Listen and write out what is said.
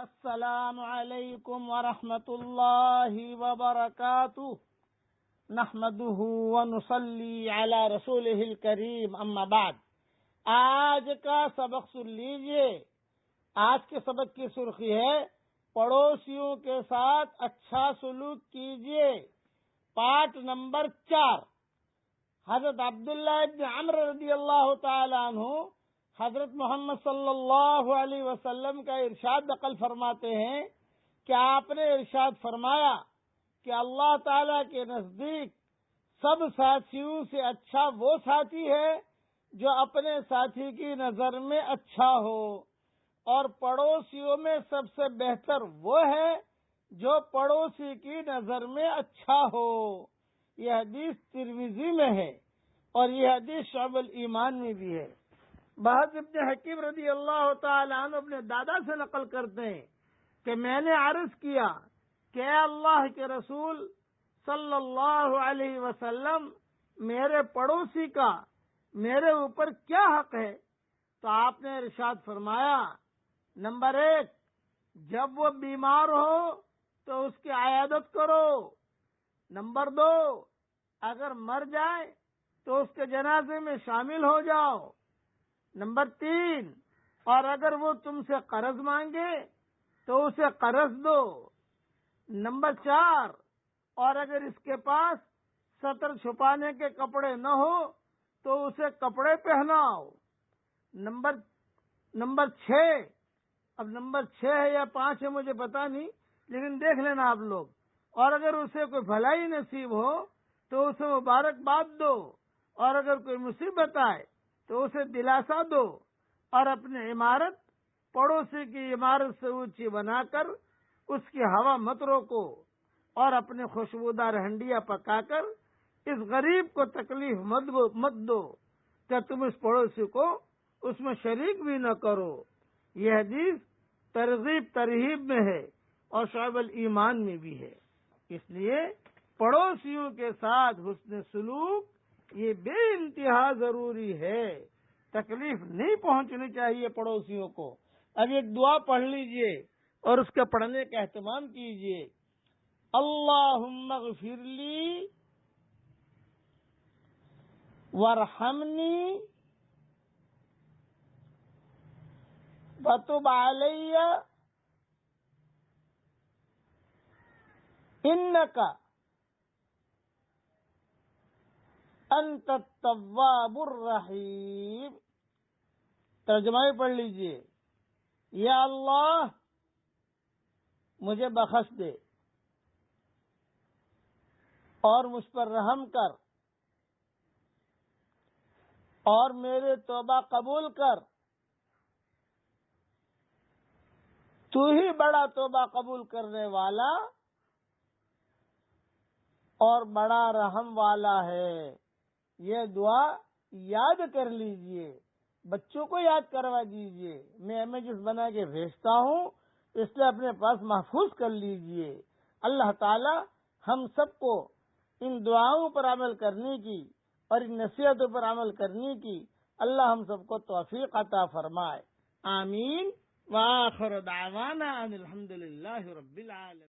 السلام علیکم ورحمۃ اللہ وبرکاتہ نحمده ونصلی علی رسولہ الکریم اما بعد۔ آج کا سبق سن لیجئے۔ آج کے سبق کی سرخی ہے پڑوسیوں کے ساتھ اچھا سلوک کیجئے۔ Part number 4۔ حضرت عبداللہ ابن عمرو رضی اللہ تعالی عنہ حضرت محمد صلی اللہ علیہ وسلم کا ارشاد نقل فرماتے ہیں کہ آپ نے ارشاد فرمایا کہ اللہ تعالی کے نزدیک سب ساتھیوں سے اچھا وہ ساتھی ہے جو اپنے ساتھی کی نظر میں اچھا ہو، اور پڑوسیوں میں سب سے بہتر وہ ہے جو پڑوسی کی نظر میں اچھا ہو۔ یہ حدیث ترمذی میں ہے اور یہ حدیث شعب الایمان میں بھی ہے۔ بحث ابن حکیم رضی اللہ تعالی عنہ اپنے دادا سے نقل کرتے ہیں کہ میں نے عرض کیا کہ اے اللہ کے رسول صلی اللہ علیہ وسلم، میرے پڑوسی کا میرے اوپر کیا حق ہے؟ تو آپ نے ارشاد فرمایا، نمبر 1، جب وہ بیمار ہو تو اس کی عیادت کرو۔ نمبر 2، اگر مر جائے تو اس کے جنازے میں شامل ہو جاؤ۔ نمبر 3، اور اگر وہ تم سے قرض مانگے تو اسے قرض دو۔ نمبر 4، اور اگر اس کے پاس ستر چھپانے کے کپڑے نہ ہو تو اسے کپڑے پہناؤ۔ نمبر 6، اب نمبر 6 ہے یا 5 ہے مجھے پتا نہیں، لیکن دیکھ لینا آپ لوگ، اور اگر اسے کوئی بھلائی نصیب ہو تو اسے مبارکباد دو، اور اگر کوئی مصیبت آئے تو اسے دلاسا دو، اور اپنی عمارت پڑوسی کی عمارت سے اونچی بنا کر اس کی ہوا مت روکو، اور اپنے خوشبودار ہنڈیاں پکا کر اس غریب کو تکلیف مت دو کہ تم اس پڑوسی کو اس میں شریک بھی نہ کرو۔ یہ حدیث ترغیب میں ہے اور شعب الایمان میں بھی ہے۔ اس لیے پڑوسیوں کے ساتھ حسن سلوک یہ بے انتہا ضروری ہے۔ تکلیف نہیں پہنچنی چاہیے پڑوسیوں کو۔ اب ایک دعا پڑھ لیجئے اور اس کے پڑھنے کا اہتمام کیجئے۔ اللہم اغفر لی وارحمنی وتب علی انک انت التواب الرحیم۔ ترجمہ بھی پڑھ لیجئے۔ یا اللہ مجھے بخش دے اور مجھ پر رحم کر اور میرے توبہ قبول کر، تو ہی بڑا توبہ قبول کرنے والا اور بڑا رحم والا ہے۔ یہ دعا یاد کر لیجئے، بچوں کو یاد کروا دیجئے۔ میں امیجز بنا کے بھیجتا ہوں، اس لیے اپنے پاس محفوظ کر لیجئے۔ اللہ تعالی ہم سب کو ان دعاؤں پر عمل کرنے کی اور ان نصیحتوں پر عمل کرنے کی اللہ ہم سب کو توفیق عطا فرمائے۔ آمین۔ وآخر دعوانا ان الحمدللہ رب العالمین۔